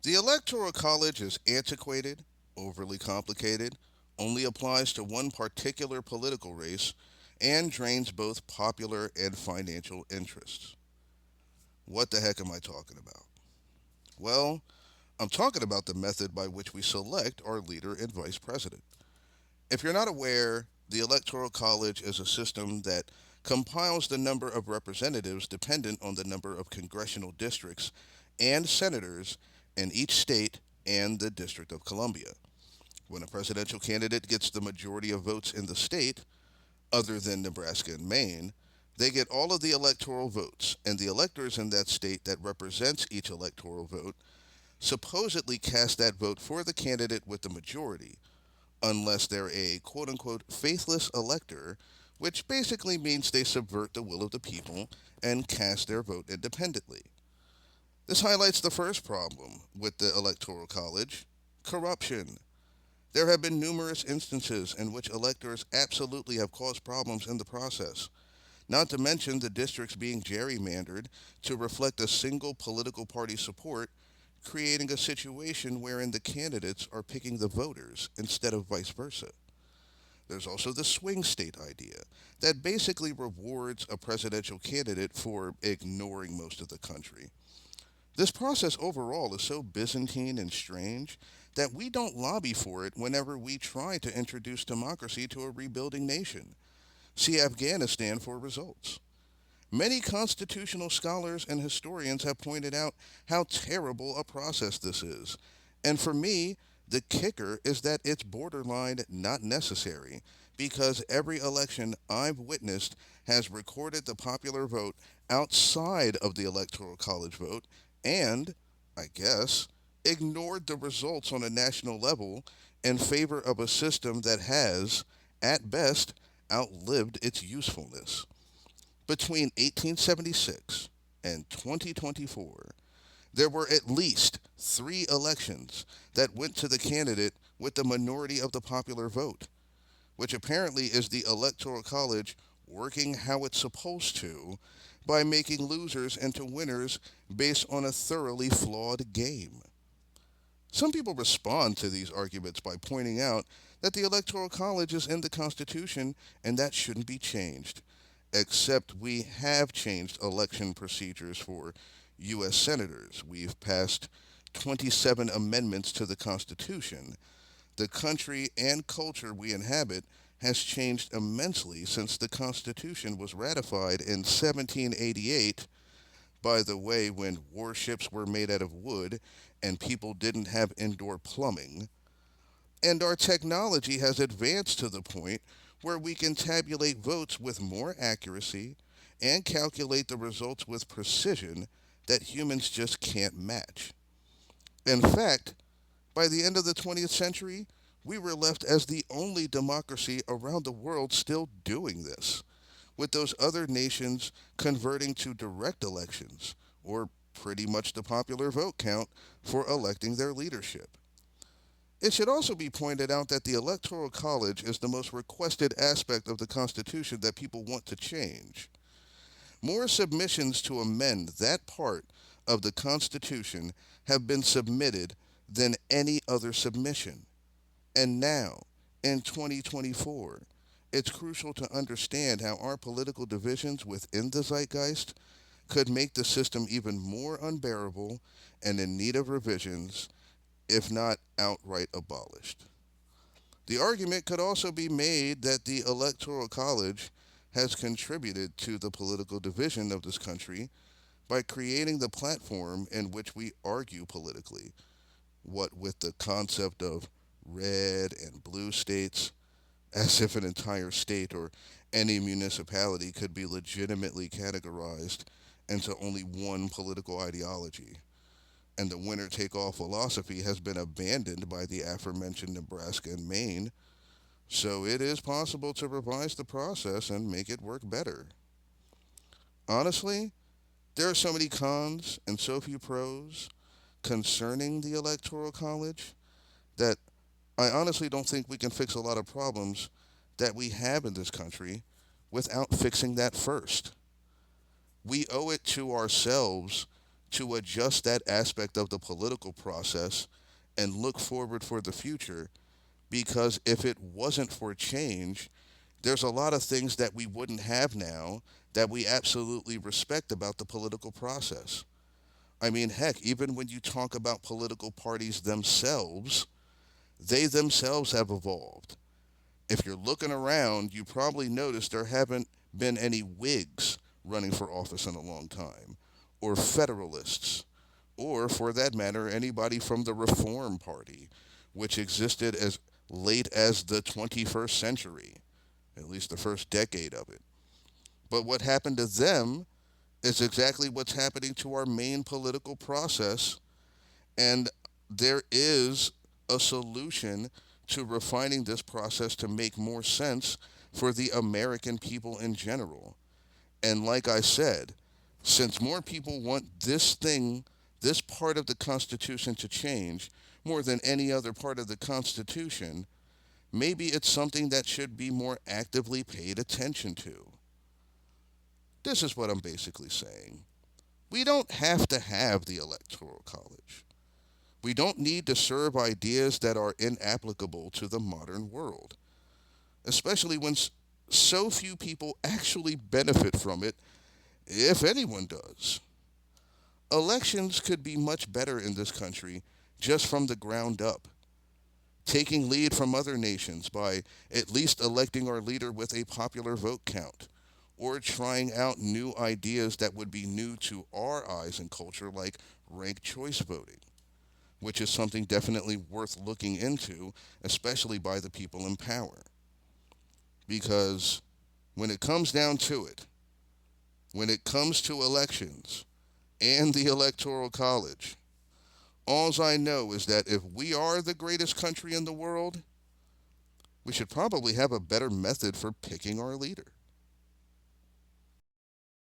The Electoral College is antiquated, overly complicated, only applies to one particular political race, and drains both popular and financial interests. What the heck am I talking about? Well, I'm talking about the method by which we select our leader and vice president. If you're not aware, the Electoral College is a system that compiles the number of representatives dependent on the number of congressional districts and senators in each state and the District of Columbia. When a presidential candidate gets the majority of votes in the state, other than Nebraska and Maine, they get all of the electoral votes, and the electors in that state that represents each electoral vote supposedly cast that vote for the candidate with the majority, unless they're a quote unquote faithless elector, which basically means they subvert the will of the people and cast their vote independently. This highlights the first problem with the Electoral College: corruption. There have been numerous instances in which electors absolutely have caused problems in the process, not to mention the districts being gerrymandered to reflect a single political party support, creating a situation wherein the candidates are picking the voters instead of vice versa. There's also the swing state idea that basically rewards a presidential candidate for ignoring most of the country. This process overall is so Byzantine and strange that we don't lobby for it whenever we try to introduce democracy to a rebuilding nation. See Afghanistan for results. Many constitutional scholars and historians have pointed out how terrible a process this is. And for me, the kicker is that it's borderline not necessary, because every election I've witnessed has recorded the popular vote outside of the Electoral College vote and, I guess, ignored the results on a national level in favor of a system that has, at best, outlived its usefulness. Between 1876 and 2024, there were at least three elections that went to the candidate with the minority of the popular vote, which apparently is the Electoral College working how it's supposed to by making losers into winners based on a thoroughly flawed game. Some people respond to these arguments by pointing out that the Electoral College is in the Constitution and that shouldn't be changed. Except we have changed election procedures for U.S. senators. We've passed 27 amendments to the Constitution. The country and culture we inhabit has changed immensely since the Constitution was ratified in 1788, by the way, when warships were made out of wood and people didn't have indoor plumbing. And our technology has advanced to the point where we can tabulate votes with more accuracy and calculate the results with precision that humans just can't match. In fact, by the end of the 20th century, we were left as the only democracy around the world still doing this, with those other nations converting to direct elections, or pretty much the popular vote count, for electing their leadership. It should also be pointed out that the Electoral College is the most requested aspect of the Constitution that people want to change. More submissions to amend that part of the Constitution have been submitted than any other submission. And now, in 2024, it's crucial to understand how our political divisions within the zeitgeist could make the system even more unbearable and in need of revisions, if not outright abolished. The argument could also be made that the Electoral College has contributed to the political division of this country by creating the platform in which we argue politically, what with the concept of red and blue states, as if an entire state or any municipality could be legitimately categorized into only one political ideology. And the winner take all philosophy has been abandoned by the aforementioned Nebraska and Maine, so it is possible to revise the process and make it work better. Honestly, there are so many cons and so few pros concerning the Electoral College that I honestly don't think we can fix a lot of problems that we have in this country without fixing that first. We owe it to ourselves to adjust that aspect of the political process and look forward for the future, because if it wasn't for change, there's a lot of things that we wouldn't have now that we absolutely respect about the political process. I mean, heck, even when you talk about political parties themselves, they themselves have evolved. If you're looking around, you probably noticed there haven't been any Whigs running for office in a long time, or Federalists, or for that matter, anybody from the Reform Party, which existed as late as the 21st century, at least the first decade of it. But what happened to them is exactly what's happening to our main political process, and there is a solution to refining this process to make more sense for the American people in general. And like I said, since more people want this part of the Constitution to change more than any other part of the Constitution, maybe it's something that should be more actively paid attention to. This is what I'm basically saying. We don't have to have the Electoral College. We don't need to serve ideas that are inapplicable to the modern world, especially when so few people actually benefit from it, if anyone does. Elections could be much better in this country just from the ground up, taking lead from other nations by at least electing our leader with a popular vote count, or trying out new ideas that would be new to our eyes and culture, like ranked choice voting, which is something definitely worth looking into, especially by the people in power. Because when it comes down to it, when it comes to elections and the Electoral College, all I know is that if we are the greatest country in the world, we should probably have a better method for picking our leader.